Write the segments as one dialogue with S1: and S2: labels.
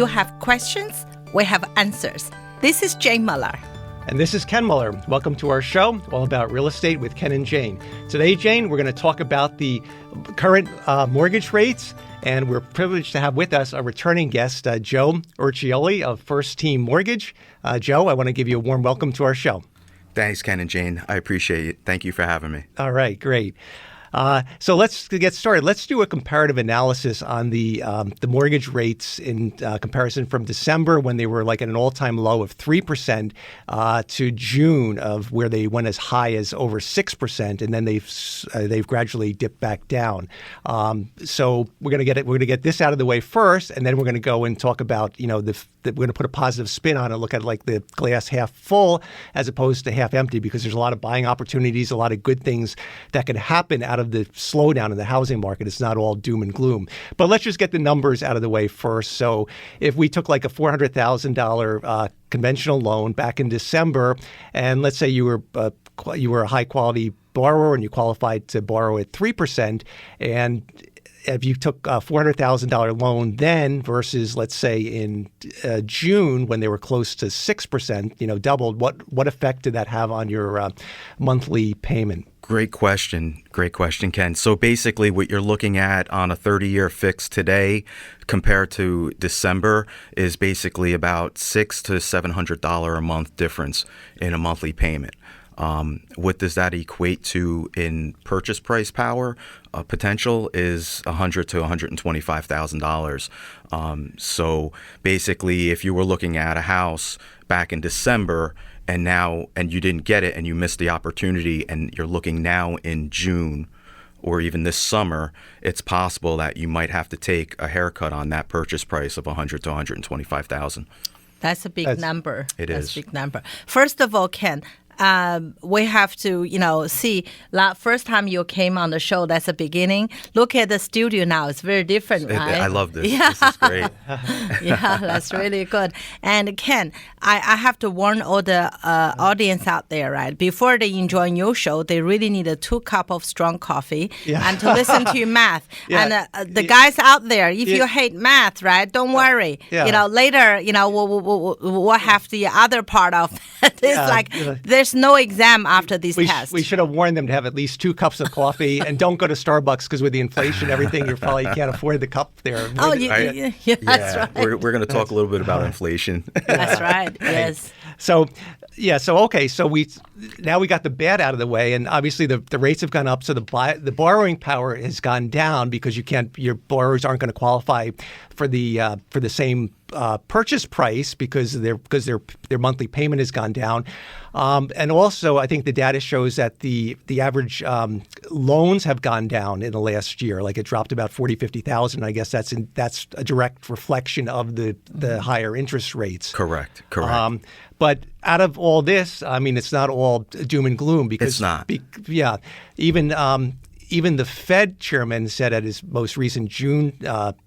S1: You have questions, we have answers. This is Jane Muller.
S2: And this is Ken Muller. Welcome to our show, all about real estate with Ken and Jane. Today, Jane, we're going to talk about the current mortgage rates, and we're privileged to have with us a returning guest, Joe Urcioli of First Team Mortgage. Joe, I want to give you a warm welcome to our show.
S3: Thanks, Ken and Jane. I appreciate it. Thank you for having me.
S2: All right, great. So let's get started. Let's do a comparative analysis on the mortgage rates in comparison from December, when they were like at an all-time low of 3%, to June, of where they went as high as over 6%, and then they've gradually dipped back down. So we're going to get this out of the way first, and then we're going to go and talk about we're going to put a positive spin on it, look at like the glass half full as opposed to half empty, because there's a lot of buying opportunities, a lot of good things that could happen out of the slowdown in the housing market. It's not all doom and gloom. But let's just get the numbers out of the way first. So if we took like a $400,000 conventional loan back in December, and let's say you were a high quality borrower and you qualified to borrow at 3%, and if you took a $400,000 loan then versus, let's say, in June when they were close to 6%, doubled, what effect did that have on your monthly payment?
S3: Great question, Ken. So basically what you're looking at on a 30-year fix today compared to December is basically about $600 to $700 a month difference in a monthly payment. What does that equate to in purchase price power? Potential is $100,000 to $125,000. So basically, if you were looking at a house back in December and you didn't get it and you missed the opportunity, and you're looking now in June or even this summer, it's possible that you might have to take a haircut on that purchase price of $100,000 to $125,000.
S1: That's a big number.
S3: That's
S1: a big number. First of all, Ken, we have to, see, first time you came on the show, that's the beginning. Look at the studio now. It's very different, right?
S3: I love this.
S1: Yeah.
S3: This is great.
S1: Yeah, that's really good. And Ken, I have to warn all the audience out there, right? Before they enjoy your show, they really need 2 cups of strong coffee and to listen to your math.
S2: Yeah.
S1: And the guys out there, if you hate math, right, don't worry.
S2: Yeah.
S1: Later, we'll have the other part of it. It's there's no exam after these tests.
S2: We should have warned them to have at least 2 cups of coffee, and don't go to Starbucks, because with the inflation and everything, you probably can't afford the cup there.
S1: That's right.
S3: We're going to talk a little bit about inflation.
S1: That's right. Yes.
S2: So okay. So we got the bad out of the way, and obviously the rates have gone up. So the borrowing power has gone down, because your borrowers aren't going to qualify for the same purchase price because their monthly payment has gone down. And also, I think the data shows that the average loans have gone down in the last year. Like, it dropped about 50,000. I guess that's a direct reflection of the higher interest rates.
S3: Correct.
S2: But out of all this, I mean, it's not all doom and gloom, because
S3: it's not.
S2: Even the Fed chairman said at his most recent June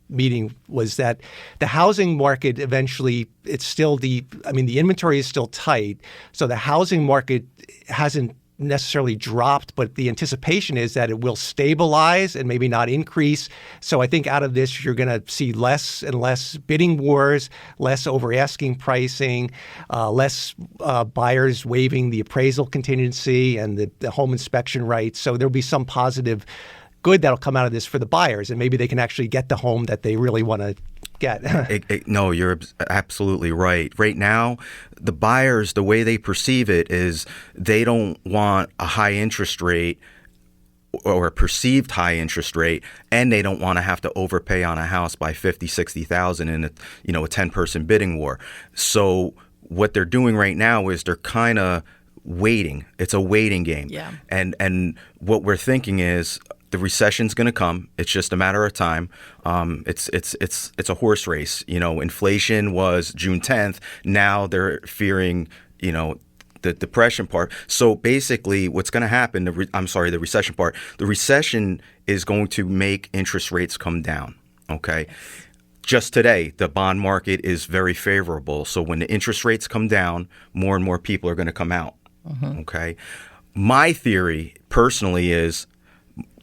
S2: meeting was that the housing market eventually, the inventory is still tight. So the housing market hasn't necessarily dropped, but the anticipation is that it will stabilize and maybe not increase. So I think out of this, you're going to see less and less bidding wars, less over-asking pricing, less buyers waiving the appraisal contingency and the home inspection rights. So there'll be some positive good that'll come out of this for the buyers, and maybe they can actually get the home that they really want to get.
S3: No, you're absolutely right. Right now, the buyers, the way they perceive it is they don't want a high interest rate or a perceived high interest rate, and they don't want to have to overpay on a house by $50,000-$60,000 in a 10-person bidding war. So what they're doing right now is they're kind of waiting. It's a waiting game.
S1: Yeah.
S3: And what we're thinking is, the recession's going to come. It's just a matter of time. It's a horse race. Inflation was June 10th. Now they're fearing, the depression part. So basically, what's going to happen? The recession part. The recession is going to make interest rates come down. Okay. Just today, the bond market is very favorable. So when the interest rates come down, more and more people are going to come out. Mm-hmm. Okay. My theory personally is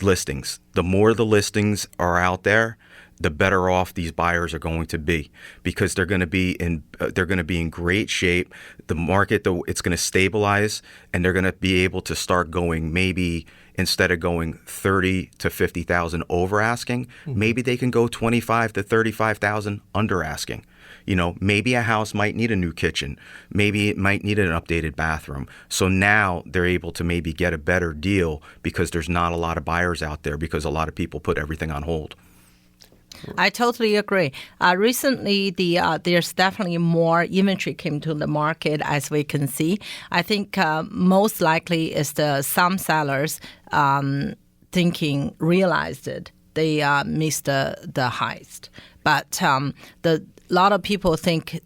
S3: listings. The more the listings are out there, the better off these buyers are going to be, because they're going to be in great shape. The market, though, it's going to stabilize, and they're going to be able to start going, maybe instead of going 30 to 50,000 over asking, maybe they can go 25 to 35,000 under asking. You know, maybe a house might need a new kitchen. Maybe it might need an updated bathroom. So now they're able to maybe get a better deal because there's not a lot of buyers out there, because a lot of people put everything on hold.
S1: I totally agree. Recently, there's definitely more inventory came to the market, as we can see. I think most likely is some sellers realized it. They missed the highest. But a lot of people think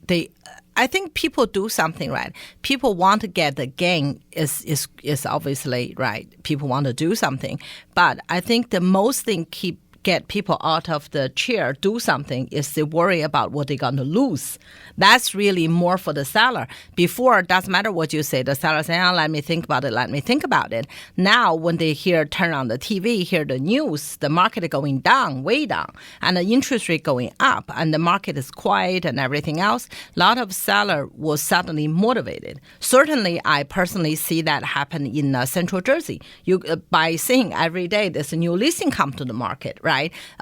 S1: I think people do something right. People want to get the gain is obviously right. People want to do something. But I think the most thing get people out of the chair, do something, is they worry about what they're going to lose. That's really more for the seller. Before, it doesn't matter what you say. The seller says, let me think about it. Now, when they turn on the TV, hear the news, the market going down, way down, and the interest rate going up, and the market is quiet and everything else, a lot of seller was suddenly motivated. Certainly, I personally see that happen in Central Jersey. By seeing every day there's a new listing come to the market, right?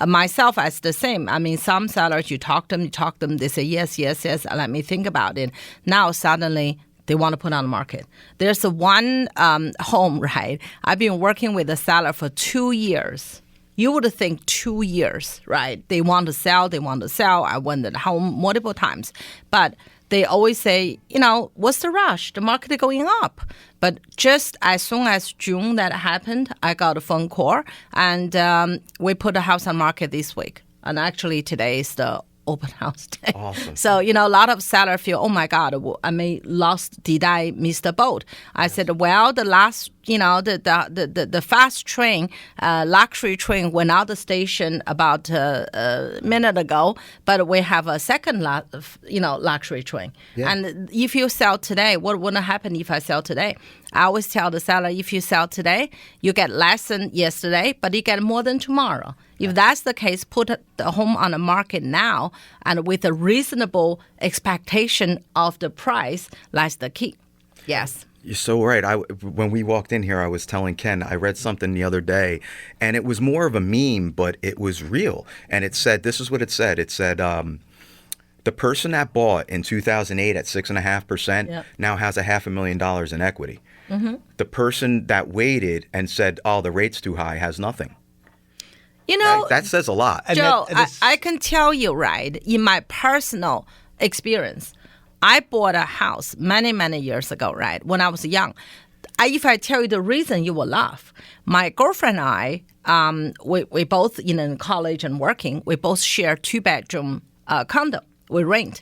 S1: Myself as the same. I mean, some sellers, you talk to them, they say, yes, let me think about it. Now, suddenly, they want to put on the market. There's one home, right? I've been working with a seller for 2 years. You would think 2 years, right? They want to sell. I went to the home multiple times. But they always say, what's the rush? The market is going up. But just as soon as June that happened, I got a phone call, and we put the house on market this week. And actually today is the open house day.
S3: Awesome.
S1: So, a lot of sellers feel, oh my God, did I miss the boat? I said, well, the last, the fast train, luxury train went out the station about a minute ago, but we have a second, luxury train. Yeah. And if you sell today, what would happen if I sell today? I always tell the seller, if you sell today, you get less than yesterday, but you get more than tomorrow. If that's the case, put the home on the market now, and with a reasonable expectation of the price, that's the key. Yes.
S3: You're so right. When we walked in here, I was telling Ken, I read something the other day, and it was more of a meme, but it was real. And it said, this is what it said. It said, the person that bought in 2008 at 6.5% now has $500,000 in equity. Mm-hmm. The person that waited and said, oh, the rate's too high, has nothing. That says a lot.
S1: Joe, I can tell you, right, in my personal experience, I bought a house many, many years ago, right, when I was young. If I tell you the reason, you will laugh. My girlfriend and I, we both in college and working, we both share 2-bedroom condo. We rent.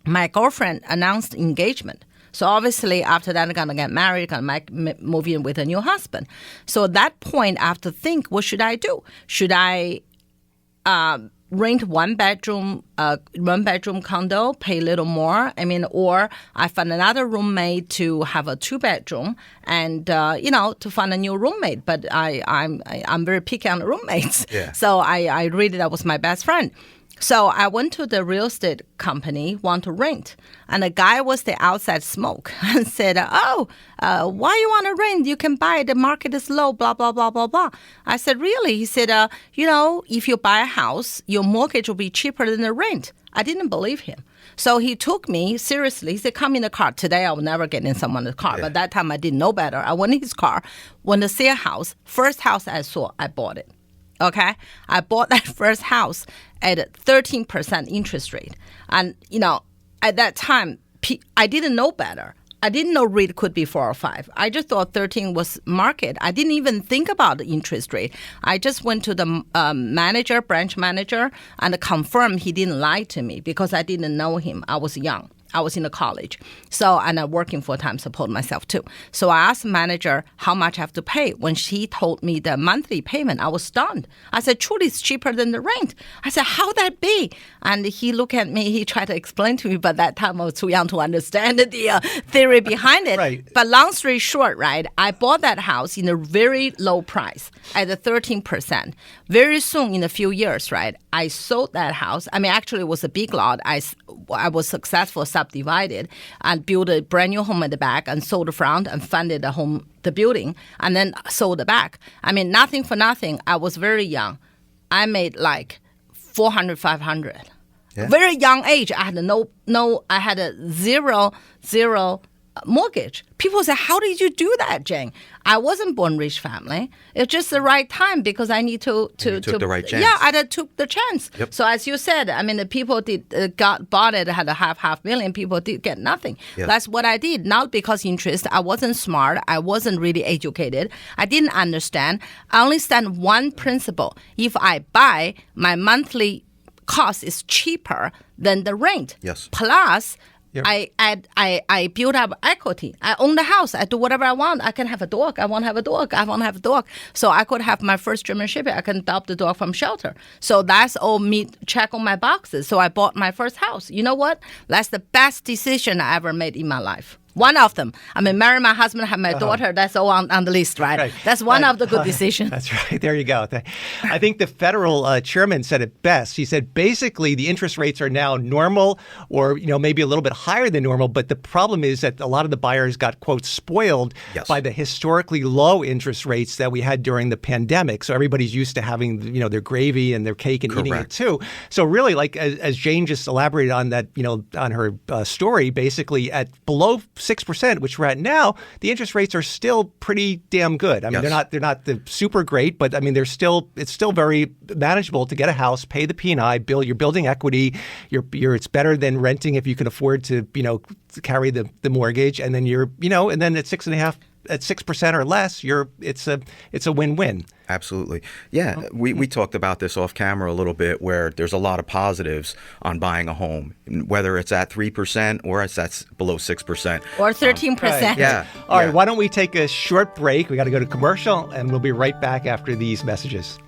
S1: My girlfriend announced engagement. So obviously, after that, I'm going to get married, going to move in with a new husband. So at that point, I have to think, what should I do? Should I rent one bedroom condo, pay a little more? Or I find another roommate to have a 2-bedroom, and to find a new roommate. But I'm very picky on the roommates. Yeah. So I really, that was my best friend. So I went to the real estate company, want to rent. And the guy was the outside smoke and said, why you want to rent? You can buy it. The market is low, blah, blah, blah, blah, blah. I said, really? He said, if you buy a house, your mortgage will be cheaper than the rent. I didn't believe him. So he took me seriously. He said, come in the car. Today, I will never get in someone's car. Yeah. But that time, I didn't know better. I went in his car, went to see a house. First house I saw, I bought it. Okay? I bought that first house at a 13% interest rate. And, at that time, I didn't know better. I didn't know rate could be 4 or 5. I just thought 13 was market. I didn't even think about the interest rate. I just went to the branch manager, and confirmed he didn't lie to me because I didn't know him. I was young. I was in the college. So, and I'm working full-time, support myself too. So I asked the manager how much I have to pay. When she told me the monthly payment, I was stunned. I said, truly, it's cheaper than the rent. I said, how that be? And he looked at me, he tried to explain to me, but that time I was too young to understand the theory behind it.
S2: Right.
S1: But long story short, right, I bought that house in a very low price at a 13%. Very soon, in a few years, right, I sold that house. I mean, actually, it was a big lot. I was successful, subdivided, and built a brand new home at the back and sold the front and funded the building, and then sold the back. I mean, nothing for nothing. I was very young. I made like 400, 500.
S3: Yeah.
S1: Very young age. I had I had a zero mortgage. People say, how did you do that, Jane? I wasn't born rich family. It's just the right time because I need to
S3: took the right chance.
S1: Yeah, I took the chance.
S3: Yep.
S1: So as you said, I mean, the people bought it, had a half million. People did get nothing.
S3: Yes.
S1: That's what I did. Not because interest. I wasn't smart. I wasn't really educated. I didn't understand. I only stand one principle. If I buy, my monthly cost is cheaper than the rent.
S3: Yes.
S1: Plus,
S2: Yep.
S1: I build up equity. I own the house. I do whatever I want. I can have a dog. I want to have a dog. I want to have a dog. So I could have my first German Shepherd. I can adopt the dog from shelter. So that's all me check on my boxes. So I bought my first house. You know what? That's the best decision I ever made in my life. One of them. I mean, marry my husband, have my daughter. That's all on the list, right? That's one of the good decisions.
S2: That's right. There you go. I think the federal chairman said it best. He said basically the interest rates are now normal, or maybe a little bit higher than normal. But the problem is that a lot of the buyers got, quote, spoiled
S3: Yes.
S2: by the historically low interest rates that we had during the pandemic. So everybody's used to having their gravy and their cake and eating it
S3: Correct.
S2: too. So really, like as Jane just elaborated on that, on her story, basically at below 6%, which we're at now, the interest rates are still pretty damn good. I mean,
S3: Yes.
S2: they're not the super great, but I mean, it's still very manageable to get a house, pay the P&I, you're building equity. It's better than renting if you can afford to to carry the mortgage, and then and then at 6% or less, it's a win-win.
S3: Absolutely. Yeah, we talked about this off camera a little bit, where there's a lot of positives on buying a home, whether it's at 3% or it's at below 6%.
S1: Or 13%.
S2: Right.
S3: Yeah.
S2: All right,
S3: yeah.
S2: why don't we take a short break? We got to go to commercial, and we'll be right back after these messages.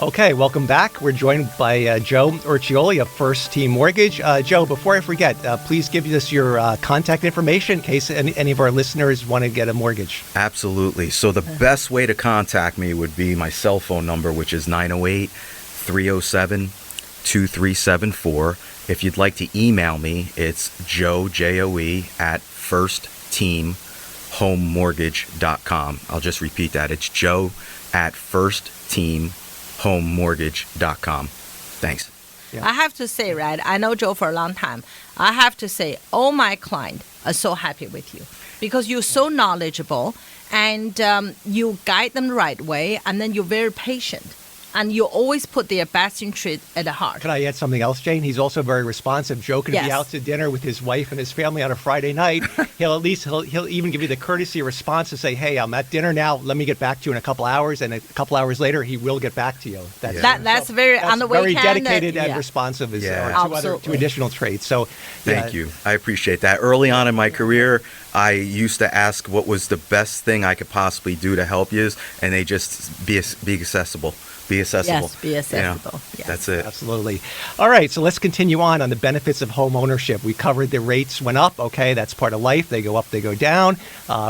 S2: Okay, welcome back. We're joined by Joe Urciuoli of First Team Mortgage. Joe, before I forget, please give us your contact information in case any of our listeners want to get a mortgage.
S3: Absolutely. So the best way to contact me would be my cell phone number, which is 908-307-2374. If you'd like to email me, it's Joe, at firsthomemortgage.com. I'll just repeat that. It's Joe at firsthomemortgage.com. Thanks.
S2: Yeah.
S1: I have to say, right, I know Joe for a long time. I have to say, all my clients are so happy with you because you're so knowledgeable and you guide them the right way, and then you're very patient. And you always put their best interest at the heart.
S2: Can I add something else, Jane? He's also very responsive. Joe can be
S1: Yes.
S2: out to dinner with his wife and his family on a Friday night. He'll even give you the courtesy response to say, "Hey, I'm at dinner now. Let me get back to you in a couple hours." And a couple hours later, he will get back to you.
S1: That's very on the
S2: very
S1: weekend.
S2: dedicated and
S1: yeah.
S2: responsive. Is
S3: Yeah.
S2: two additional traits. So
S3: Thank you. I appreciate that. Early on in my career, I used to ask what was the best thing I could possibly do to help you, and they just be accessible. Be accessible.
S1: Yes, be accessible. Yes.
S3: That's it.
S2: Absolutely. All right, so let's continue on the benefits of home ownership. We covered the rates went up. Okay, that's part of life. They go up, they go down.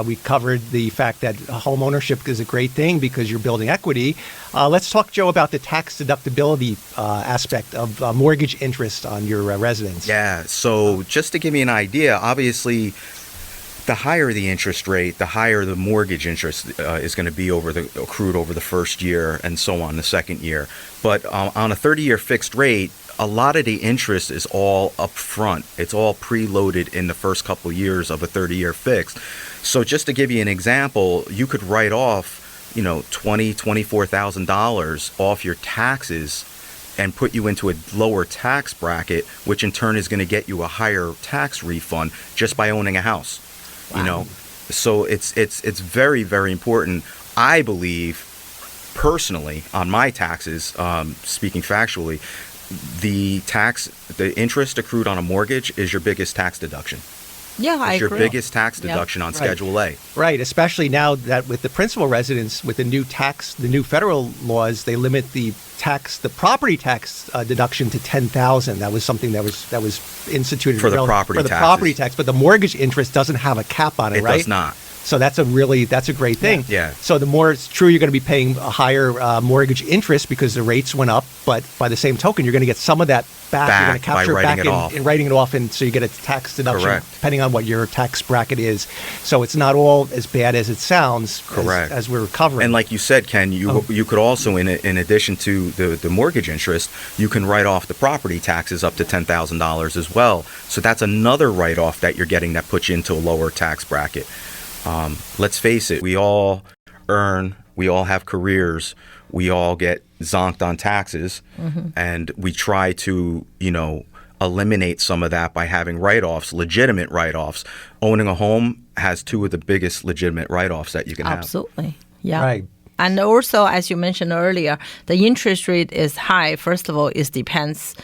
S2: We covered the fact that home ownership is a great thing because you're building equity. Let's talk, Joe, about the tax deductibility aspect of mortgage interest on your residence.
S3: Yeah. So just to give you an idea, obviously, the higher the interest rate, the higher the mortgage interest is going to be accrued over the first year, and so on the second year. But on a 30-year fixed rate, a lot of the interest is all up front. It's all preloaded in the first couple of years of a 30-year fixed. So just to give you an example, you could write off, $24,000 off your taxes and put you into a lower tax bracket, which in turn is going to get you a higher tax refund just by owning a house.
S1: Wow.
S3: So it's very, very important. I believe personally on my taxes, speaking factually, the interest accrued on a mortgage is your biggest tax deduction.
S1: Yeah, I
S3: It's your
S1: agree.
S3: biggest tax deduction on Schedule A.
S2: Right, especially now that with the principal residence, with the new federal laws, they limit the property tax deduction to $10,000. That was something that was instituted
S3: For the property taxes.
S2: property tax, but the mortgage interest doesn't have a cap on it,
S3: It
S2: right?
S3: does not.
S2: So that's a great thing.
S3: Yeah.
S2: So the more it's true, you're going to be paying a higher mortgage interest because the rates went up, but by the same token, you're going to get some of that back. You're going to
S3: by
S2: capture it
S3: writing
S2: back
S3: it off.
S2: in writing it off, and so you get a tax deduction
S3: Correct.
S2: depending on what your tax bracket is. So it's not all as bad as it sounds.
S3: Correct.
S2: As we're covering.
S3: And like you said, Ken, you could also, in addition to the mortgage interest, you can write off the property taxes up to $10,000 as well. So that's another write-off that you're getting that puts you into a lower tax bracket. Let's face it, we all earn, we all have careers, we all get zonked on taxes, and we try to, eliminate some of that by having write-offs, legitimate write-offs. Owning a home has two of the biggest legitimate write-offs that you can have.
S1: Absolutely. Yeah.
S2: Right.
S1: And also, as you mentioned earlier, the interest rate is high. First of all, it depends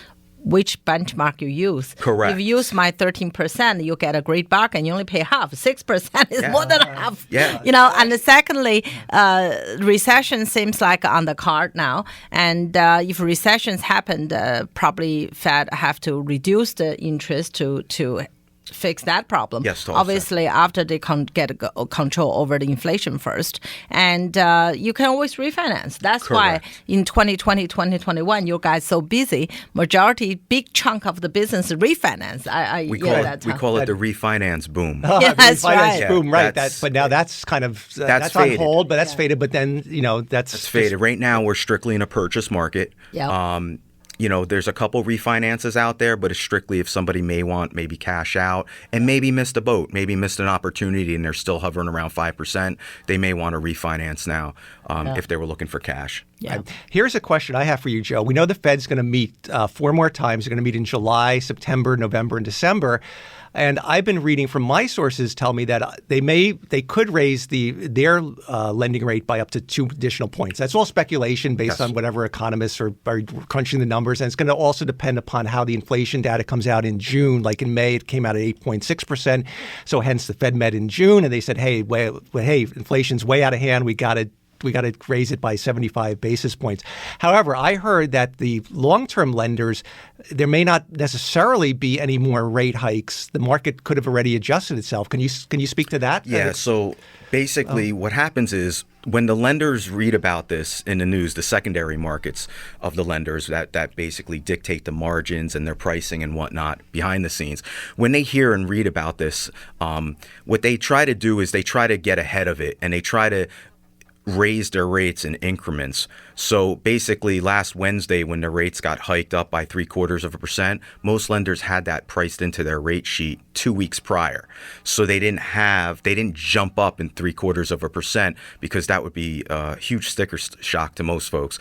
S1: which benchmark you use.
S3: Correct.
S1: If you use my 13%, you get a great bargain. You only pay half. 6% is more than half.
S3: Yeah.
S1: And secondly, recession seems like on the card now. And if recessions happen, probably Fed have to reduce the interest to fix that problem.
S3: Yes, to offset.
S1: Obviously, after they get control over the inflation first. And you can always refinance. That's
S3: Correct.
S1: why in 2020, 2021, you guys so busy. Big chunk of the business refinance.
S3: We call it the refinance boom.
S1: Yeah, that's
S2: Refinance
S1: right.
S2: boom, right?
S3: That's-
S2: But now that's kind of
S3: That's
S2: on
S3: faded.
S2: hold. But that's faded. But then that's
S3: It's faded. Right now, we're strictly in a purchase market.
S1: Yep.
S3: There's a couple refinances out there, but it's strictly if somebody may want maybe cash out and maybe missed a boat, maybe missed an opportunity, and they're still hovering around 5%. They may want to refinance now if they were looking for cash.
S1: Yeah.
S2: Here's a question I have for you, Joe. We know the Fed's going to meet 4 more times. They're going to meet in July, September, November, and December. And I've been reading from my sources tell me that they could raise their lending rate by up to 2 additional points. That's all speculation based on whatever economists are crunching the numbers. And it's going to also depend upon how the inflation data comes out in June. Like in May, it came out at 8.6%. So hence the Fed met in June and they said, hey, inflation's way out of hand. We got to raise it by 75 basis points. However, I heard that the long-term lenders, there may not necessarily be any more rate hikes. The market could have already adjusted itself. Can you speak to that?
S3: Yeah. So basically, what happens is when the lenders read about this in the news, the secondary markets of the lenders that basically dictate the margins and their pricing and whatnot behind the scenes, when they hear and read about this, what they try to do is they try to get ahead of it and they try to raise their rates in increments. So basically last Wednesday when the rates got hiked up by 0.75%, most lenders had that priced into their rate sheet 2 weeks prior. So they didn't jump up in 0.75% because that would be a huge sticker shock to most folks.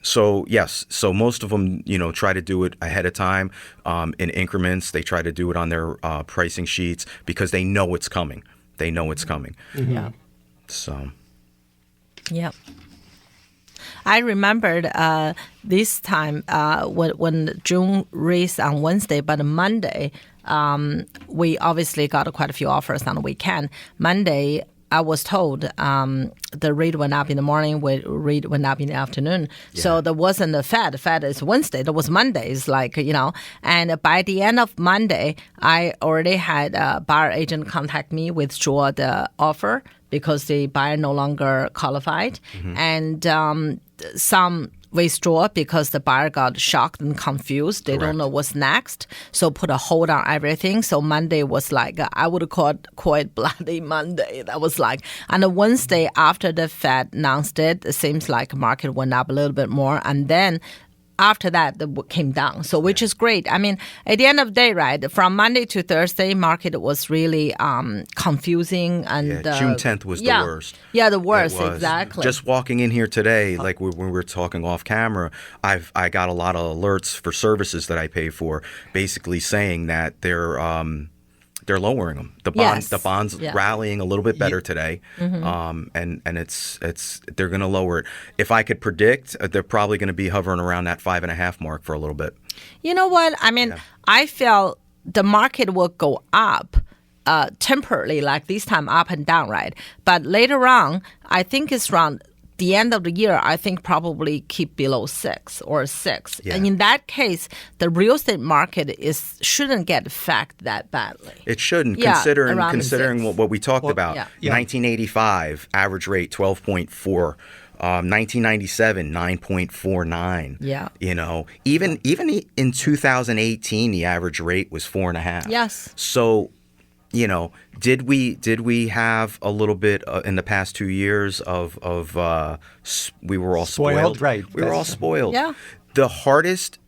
S3: So most of them, try to do it ahead of time in increments. They try to do it on their pricing sheets because they know it's coming.
S2: Mm-hmm.
S1: Yeah.
S3: So.
S1: Yeah. I remembered this time when June raised on Wednesday, but Monday, we obviously got quite a few offers on the weekend. Monday, I was told the rate went up in the morning, rate went up in the afternoon. Yeah. So there wasn't the Fed. The Fed is Wednesday. There was Monday. It's and by the end of Monday, I already had a buyer agent contact me, withdraw the offer because the buyer no longer qualified. Mm-hmm. And some withdraw because the buyer got shocked and confused. They don't know what's next. So put a hold on everything. So Monday was I would call it Bloody Monday. That was and the Wednesday after the Fed announced it seems like the market went up a little bit more. And then after that, it came down, so which is great. I mean, at the end of the day, right, from Monday to Thursday, market was really confusing. And
S3: June 10th was the worst.
S1: Yeah, the worst, exactly.
S3: Just walking in here today, like when we were talking off camera, I got a lot of alerts for services that I pay for, basically saying that they're lowering them. The bonds rallying a little bit better today, and they're going to lower it. If I could predict, they're probably going to be hovering around that 5.5 mark for a little bit.
S1: You know what? I mean, I feel the market will go up temporarily, like this time up and down, right? But later on, I think it's around the end of the year, I think probably keep below 6 or 6.
S3: Yeah.
S1: And in that case, the real estate market shouldn't get affected that badly.
S3: It shouldn't, considering what we talked about. 1985, average rate 12.4. 1997, 9.49.
S1: Yeah.
S3: You know, even in 2018, the average rate was 4.5.
S1: Yes.
S3: So, you know, did we have a little bit in the past 2 years of we were all spoiled?
S2: Right.
S3: We were all spoiled.
S1: Yeah.
S3: The hardest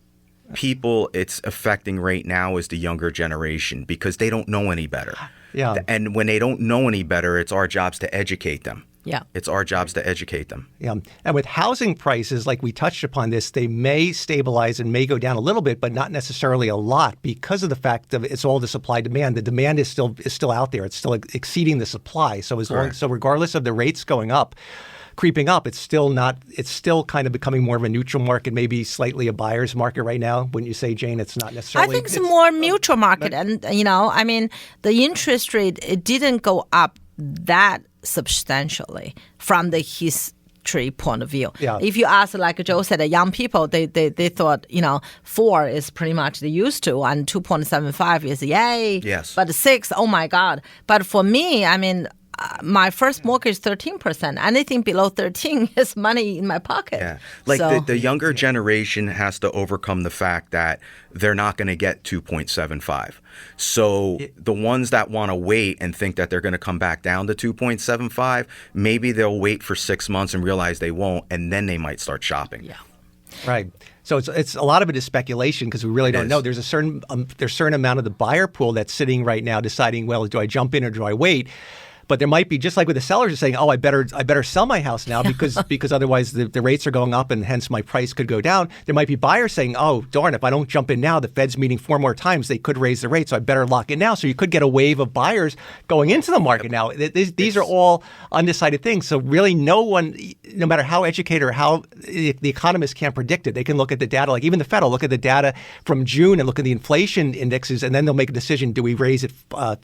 S3: people it's affecting right now is the younger generation because they don't know any better.
S2: Yeah.
S3: And when they don't know any better, it's our jobs to educate them.
S1: Yeah.
S3: It's our jobs to educate them.
S2: Yeah. And with housing prices, like we touched upon this, they may stabilize and may go down a little bit, but not necessarily a lot because of the fact that it's all the supply demand. The demand is still out there. It's still exceeding the supply. So regardless of the rates creeping up, it's still kind of becoming more of a neutral market, maybe slightly a buyer's market right now. Wouldn't you say, Jane? It's not necessarily.
S1: I think it's more mutual market. And, you know, I mean, the interest rate, it didn't go up that substantially from the history point of view.
S2: Yeah.
S1: If you ask, like Joe said, the young people, they thought, you know, 4 is pretty much they used to, and 2.75 is yay.
S3: Yes.
S1: But 6, oh my God. But for me, I mean, my first mortgage is 13%. Anything below 13 is money in my pocket.
S3: Yeah. Like the younger generation has to overcome the fact that they're not going to get 2.75. So the ones that want to wait and think that they're going to come back down to 2.75, maybe they'll wait for 6 months and realize they won't, and then they might start shopping.
S1: Yeah.
S2: Right. So it's a lot of it is speculation because we really don't know. There's a certain amount of the buyer pool that's sitting right now deciding, well, do I jump in or do I wait? But there might be, just like with the sellers are saying, oh, I better sell my house now because otherwise the rates are going up and hence my price could go down. There might be buyers saying, oh, darn, if I don't jump in now, the Fed's meeting 4 more times, they could raise the rate, so I better lock in now. So you could get a wave of buyers going into the market now. These are all undecided things. So really no one, no matter how educated or how the economists can't predict it, they can look at the data, like even the Fed will look at the data from June and look at the inflation indexes, and then they'll make a decision. Do we raise it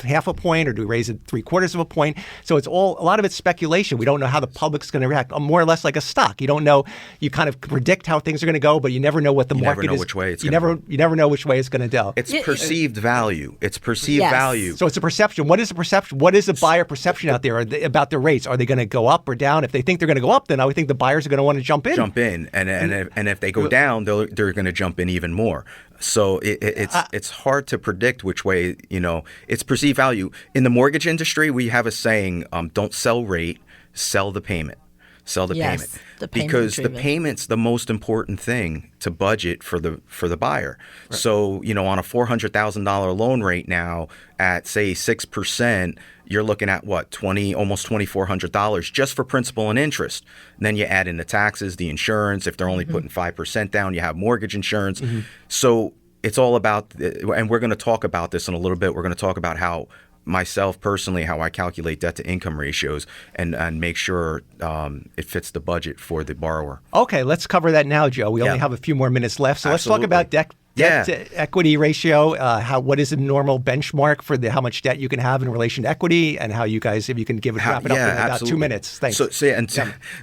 S2: half a point or do we raise it 3/4 of a point? So it's a lot of it's speculation. We don't know how the public's going to react. More or less like a stock. You don't know. You kind of predict how things are going to go, but you never know what the market is.
S3: You never know which way it's
S2: you never know which way it's going to go.
S3: It's perceived value. It's perceived value.
S2: So it's a perception. What is the perception? What is the buyer perception out there about the rates? Are they going to go up or down? If they think they're going to go up, then I would think the buyers are going to want to jump in.
S3: And if they go down, they're going to jump in even more. So it's hard to predict which way, you know, it's perceived value. In the mortgage industry, we have a saying, don't sell rate, sell the payment. Sell the payment. Because the payment's the most important thing to budget for the buyer. Right. So, you know, on a $400,000 loan rate now at say 6%, you're looking at what, almost $2,400 just for principal and interest. And then you add in the taxes, the insurance. If they're only putting 5% down, you have mortgage insurance. Mm-hmm. So it's all about, and we're going to talk about this in a little bit. We're going to talk about how myself personally, how I calculate debt to income ratios and make sure it fits the budget for the borrower.
S2: Okay, let's cover that now, Joe. We only have a few more minutes left. So let's talk about debt to equity ratio. What is a normal benchmark for how much debt you can have in relation to equity, and how you guys, if you can wrap it up in about 2 minutes. Thanks.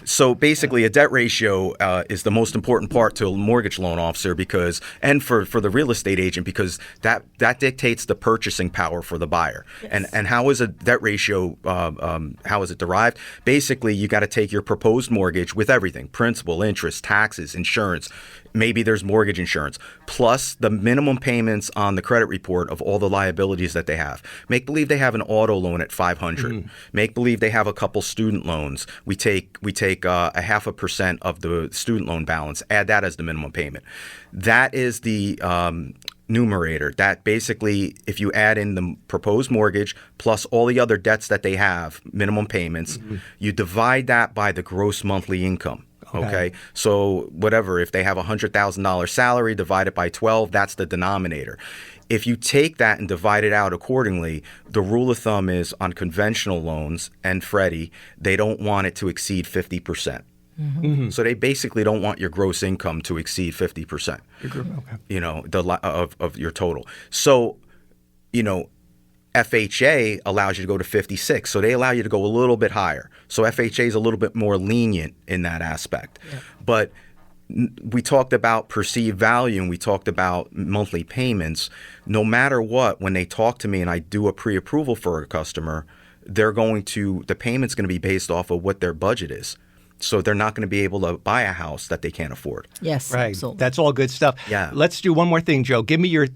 S3: So basically, a debt ratio is the most important part to a mortgage loan officer and for the real estate agent, because that dictates the purchasing power for the buyer. Yes. And how is a debt ratio? How is it derived? Basically, you got to take your proposed mortgage with everything: principal, interest, taxes, insurance. Maybe there's mortgage insurance, plus the minimum payments on the credit report of all the liabilities that they have. Make believe they have an auto loan at $500. Mm-hmm. Make believe they have a couple student loans. We take a 0.5% of the student loan balance, add that as the minimum payment. That is the numerator. That basically, if you add in the proposed mortgage plus all the other debts that they have, minimum payments, you divide that by the gross monthly income. Okay. So whatever, if they have a $100,000 salary, divide it by 12, that's the denominator. If you take that and divide it out accordingly, the rule of thumb is on conventional loans and Freddie, they don't want it to exceed 50%. So they basically don't want your gross income to exceed 50%. You know, of your total. So, you know, FHA allows you to go to 56, so they allow you to go a little bit higher. So FHA is a little bit more lenient in that aspect. But we talked about perceived value and we talked about monthly payments. No matter what, when they talk to me and I do a pre-approval for a customer, the payment's going to be based off of what their budget is. So they're not going to be able to buy a house that they can't afford.
S1: Yes,
S2: right.
S1: absolutely.
S2: That's all good stuff.
S3: Yeah.
S2: Let's do one more thing, Joe. Give me your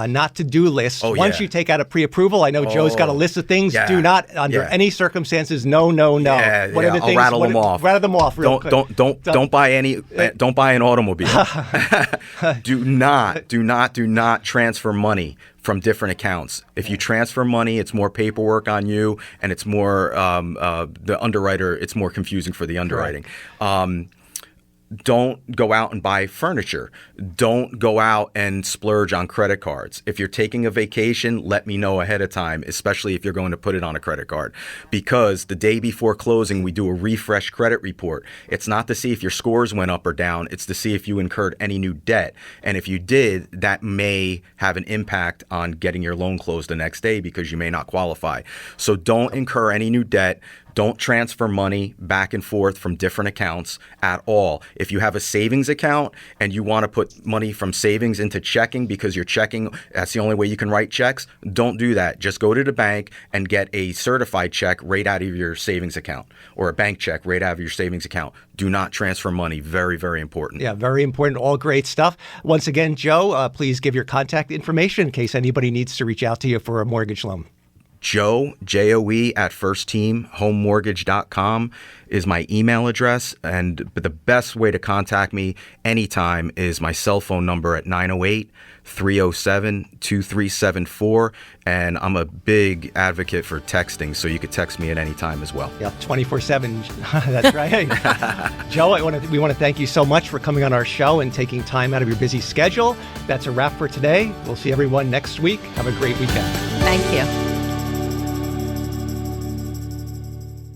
S2: not to do list. Once you take out a pre-approval, I know Joe's got a list of things. Do not, under any circumstances, no.
S3: Yeah,
S2: what are the things?
S3: I'll rattle them off.
S2: Rattle them off. Real quick.
S3: Don't buy an automobile. Do not transfer money from different accounts. If you transfer money, it's more paperwork on you, and it's more the underwriter. It's more confusing for the underwriting. Don't go out and buy furniture. Don't go out and splurge on credit cards. If you're taking a vacation, let me know ahead of time, especially if you're going to put it on a credit card. Because the day before closing, we do a refresh credit report. It's not to see if your scores went up or down. It's to see if you incurred any new debt. And if you did, that may have an impact on getting your loan closed the next day because you may not qualify. So don't incur any new debt. Don't transfer money back and forth from different accounts at all. If you have a savings account and you want to put money from savings into checking because you're checking, that's the only way you can write checks, don't do that. Just go to the bank and get a certified check right out of your savings account or a bank check right out of your savings account. Do not transfer money. Very, very important.
S2: Yeah, very important. All great stuff. Once again, Joe, please give your contact information in case anybody needs to reach out to you for a mortgage loan.
S3: Joe, Joe, at firstteamhomemortgage.com is my email address. But the best way to contact me anytime is my cell phone number at 908-307-2374. And I'm a big advocate for texting, so you could text me at any time as well.
S2: Yeah, 24/7. That's right. Joe, we want to thank you so much for coming on our show and taking time out of your busy schedule. That's a wrap for today. We'll see everyone next week. Have a great weekend.
S1: Thank you.